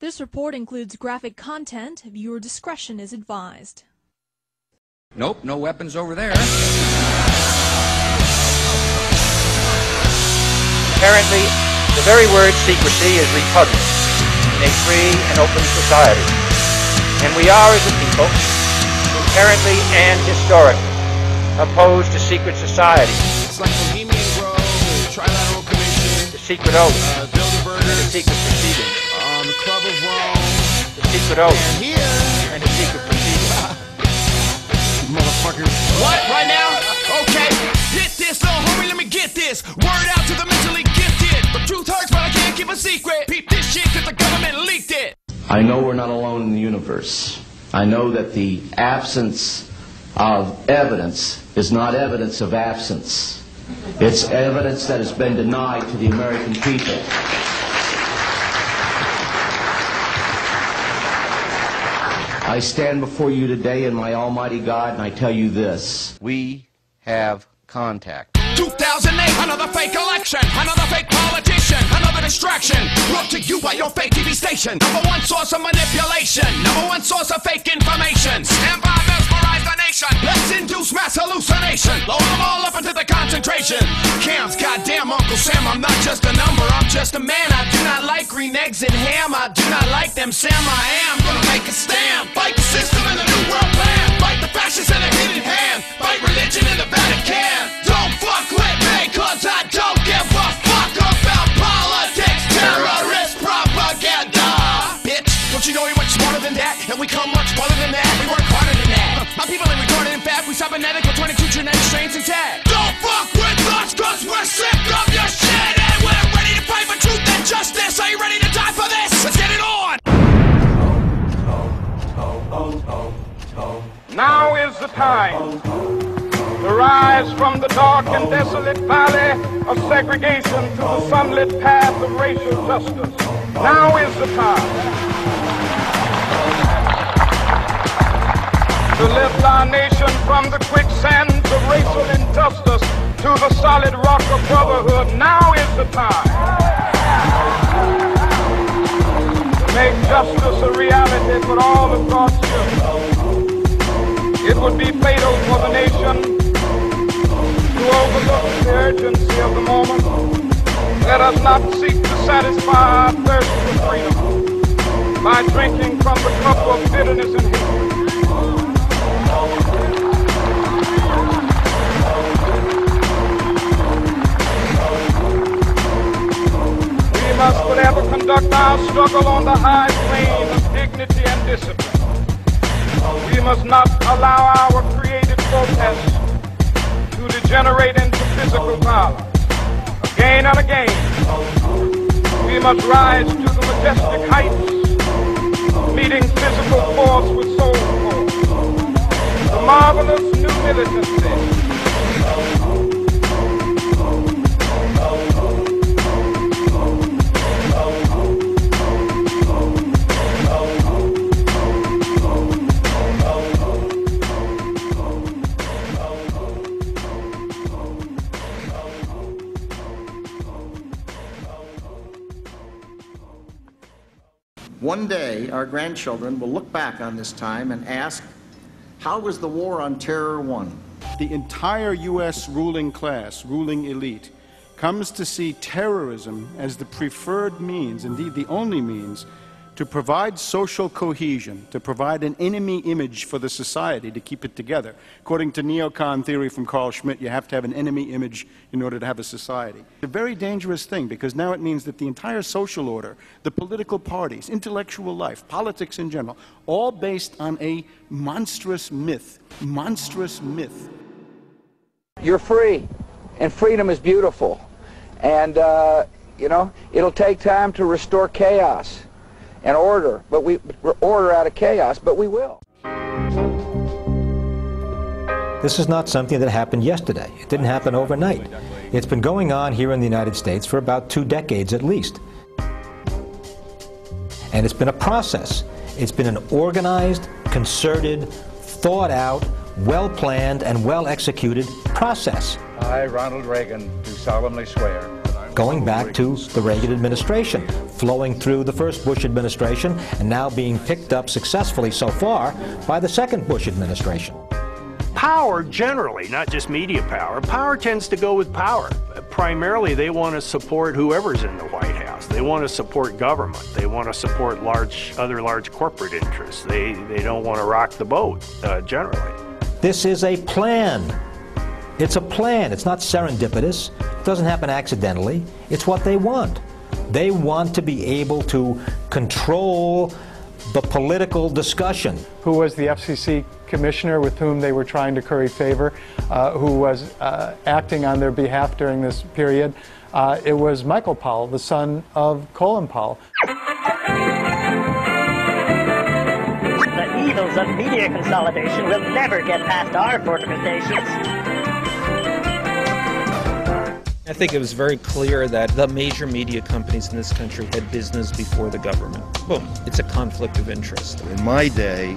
This report includes graphic content. Viewer discretion is advised. Nope, no weapons over there. Apparently, the very word secrecy is repugnant in a free and open society. And we are, as a people, inherently and historically opposed to secret society. It's like Bohemian Grove, the Trilateral Commission, The secret oath, Bilderberg, and the secret proceeding. the Club of Rome, The secret oath, and here, and the secret proceeding. motherfuckers. What, right now? Okay, hit this, little homie, let me get this. Word out to the mentally gifted. The truth hurts, but I can't keep a secret. Peep this shit, cause the government leaked it. I know we're not alone in the universe. I know that the absence of evidence is not evidence of absence. It's evidence that has been denied to the American people. I stand before you today in my almighty God, and I tell you this. We have contact. 2008, another fake election, another fake politician, another distraction brought to you by your fake TV station. Number one source of manipulation, number one source of fake information. Stand by, mesmerize the nation. Let's induce mass hallucination. Load them all up into the concentration camps. Goddamn, Uncle Sam, I'm not just a number, I'm just a man. I do not like green eggs and ham. I do not like them, Sam. I am gonna make a stand. Fight the system in the New World Plan. Fight the fascists in a hidden hand. Fight religion in the Vatican. Don't fuck with me, cause I don't give a fuck about politics, terrorist propaganda. Bitch, don't you know we much smarter than that? And we come much farther than that. We work harder than that. My people ain't retarded, in fact, we cybernetic with 22 genetic strains intact. Don't fuck with us, cause we're sick of your shit. And we're ready to fight for truth and justice. Are you ready to die for this? Let's get it on! Now is the time to rise from the dark and desolate valley of segregation to the sunlit path of racial justice. Now is the time to lift our nation from the quicksands of racial injustice to the solid rock of brotherhood. Now is the time to make justice a reality for all of God's children. It would be fatal for the nation to overlook the urgency of the moment. Let us not seek to satisfy our thirst for freedom by drinking from the cup of bitterness and hatred. We must forever conduct our struggle on the high plane of dignity and discipline. We must not allow our creative protests to degenerate into physical violence. Again and again, we must rise to the majestic heights, meeting physical force with soul force. The marvelous new militancy. One day, our grandchildren will look back on this time and ask, how was the war on terror won? The entire U.S. ruling class, ruling elite, comes to see terrorism as the preferred means, indeed the only means, to provide social cohesion, to provide an enemy image for the society to keep it together. According to neocon theory from Carl Schmitt, you have to have an enemy image in order to have a society. It's a very dangerous thing, because now it means that the entire social order, the political parties, intellectual life, politics in general, all based on a monstrous myth. Monstrous myth. You're free, and freedom is beautiful. And, you know, it'll take time to restore chaos and order, but order out of chaos, but we will. This is not something that happened yesterday. It didn't happen overnight. It's been going on here in the United States for about 2 decades at least. And it's been a process. It's been an organized, concerted, thought out, well-planned, and well-executed process. I, Ronald Reagan, do solemnly swear that I going back to the Reagan administration, flowing through the first Bush administration, and now being picked up successfully so far by the second Bush administration. Power generally, not just media power, power tends to go with power. Primarily, they want to support whoever's in the White House. They want to support government. They want to support other large corporate interests. They don't want to rock the boat, generally. This is a plan. It's a plan. It's not serendipitous. It doesn't happen accidentally. It's what they want. They want to be able to control the political discussion. Who was the FCC commissioner with whom they were trying to curry favor, who was acting on their behalf during this period? It was Michael Powell, the son of Colin Powell. The evils of media consolidation will never get past our fortifications. I think it was very clear that the major media companies in this country had business before the government. Boom. It's a conflict of interest. In my day,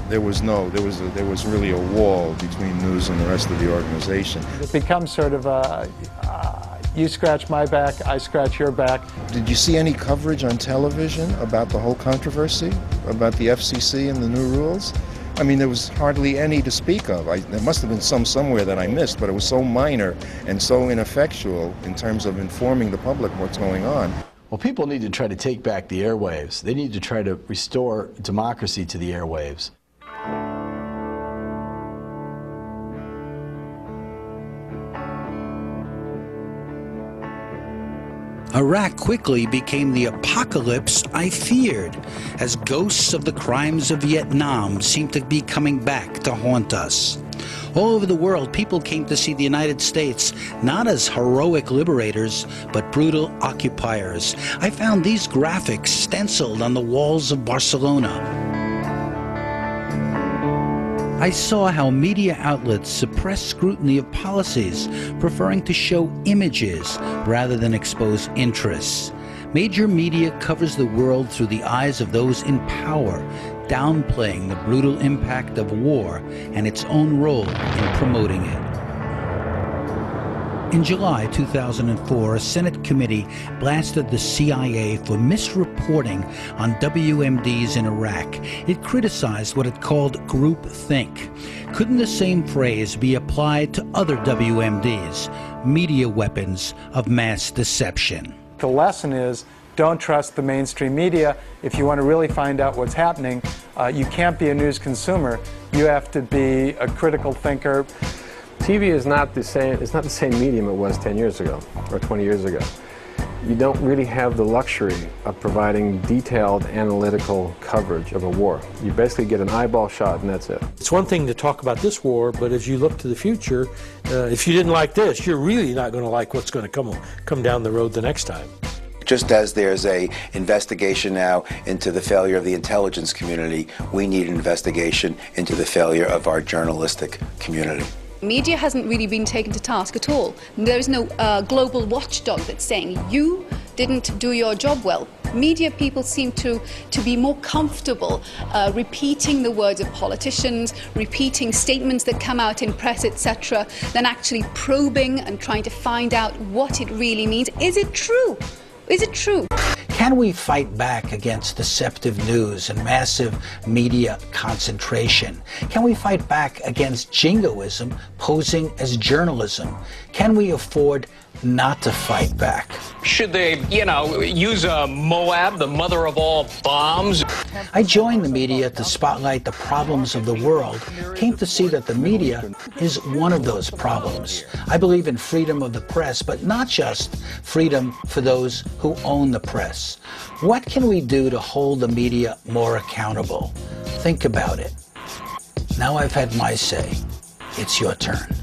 there was really a wall between news and the rest of the organization. It becomes sort of you scratch my back, I scratch your back. Did you see any coverage on television about the whole controversy, about the FCC and the new rules? I mean, there was hardly any to speak of. There must have been some somewhere that I missed, but it was so minor and so ineffectual in terms of informing the public what's going on. Well, people need to try to take back the airwaves. They need to try to restore democracy to the airwaves. Iraq quickly became the apocalypse I feared, as ghosts of the crimes of Vietnam seemed to be coming back to haunt us. All over the world, people came to see the United States not as heroic liberators, but brutal occupiers. I found these graphics stenciled on the walls of Barcelona. I saw how media outlets suppress scrutiny of policies, preferring to show images rather than expose interests. Major media covers the world through the eyes of those in power, downplaying the brutal impact of war and its own role in promoting it. In July 2004, a Senate committee blasted the CIA for misreporting on WMDs in Iraq. It criticized what it called groupthink. Couldn't the same phrase be applied to other WMDs, media weapons of mass deception? The lesson is, don't trust the mainstream media. If you want to really find out what's happening, you can't be a news consumer. You have to be a critical thinker. TV is not the same. It's not the same medium it was 10 years ago or 20 years ago. You don't really have the luxury of providing detailed analytical coverage of a war. You basically get an eyeball shot and that's it. It's one thing to talk about this war, but as you look to the future, if you didn't like this, you're really not going to like what's going to come down the road the next time. Just as there's an investigation now into the failure of the intelligence community, we need an investigation into the failure of our journalistic community. Media hasn't really been taken to task at all. There is no global watchdog that's saying you didn't do your job well. Media people seem to be more comfortable repeating the words of politicians, repeating statements that come out in press, etc., than actually probing and trying to find out what it really means. Is it true? Is it true? Can we fight back against deceptive news and massive media concentration? Can we fight back against jingoism posing as journalism? Can we afford not to fight back? Should they, use Moab, the mother of all bombs? I joined the media to spotlight the problems of the world, came to see that the media is one of those problems. I believe in freedom of the press, but not just freedom for those who own the press. What can we do to hold the media more accountable? Think about it. Now I've had my say. It's your turn.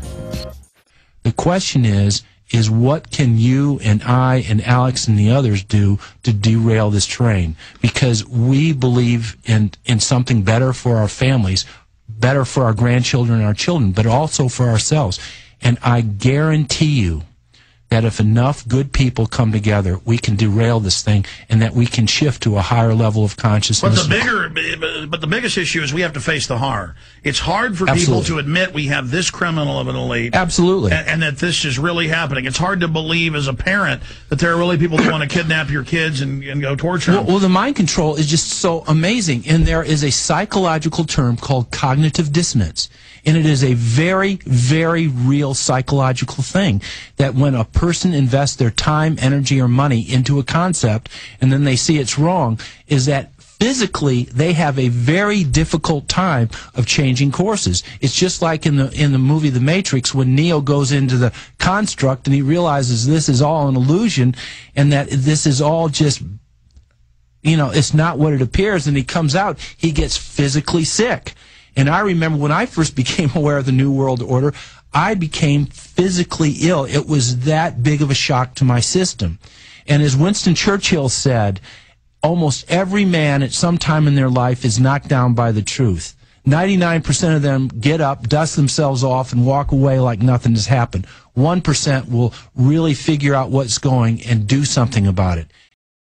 The question is what can you and I and Alex and the others do to derail this train? Because we believe in something better for our families, better for our grandchildren and our children, but also for ourselves. And I guarantee you that if enough good people come together, we can derail this thing, and that we can shift to a higher level of consciousness. But the biggest issue is we have to face the horror. It's hard for people to admit we have this criminal of an elite. Absolutely. And that this is really happening. It's hard to believe as a parent that there are really people who want to kidnap your kids and go torture them. Well, the mind control is just so amazing, and there is a psychological term called cognitive dissonance. And it is a very, very real psychological thing that when a person invests their time, energy, or money into a concept and then they see it's wrong, is that physically they have a very difficult time of changing courses. It's just like in the movie The Matrix, when Neo goes into the construct and he realizes this is all an illusion and that this is all just, you know, it's not what it appears, and he comes out, he gets physically sick. And I remember when I first became aware of the New World Order, I became physically ill. It was that big of a shock to my system. And as Winston Churchill said, almost every man at some time in their life is knocked down by the truth. 99% of them get up, dust themselves off, and walk away like nothing has happened. 1% will really figure out what's going and do something about it.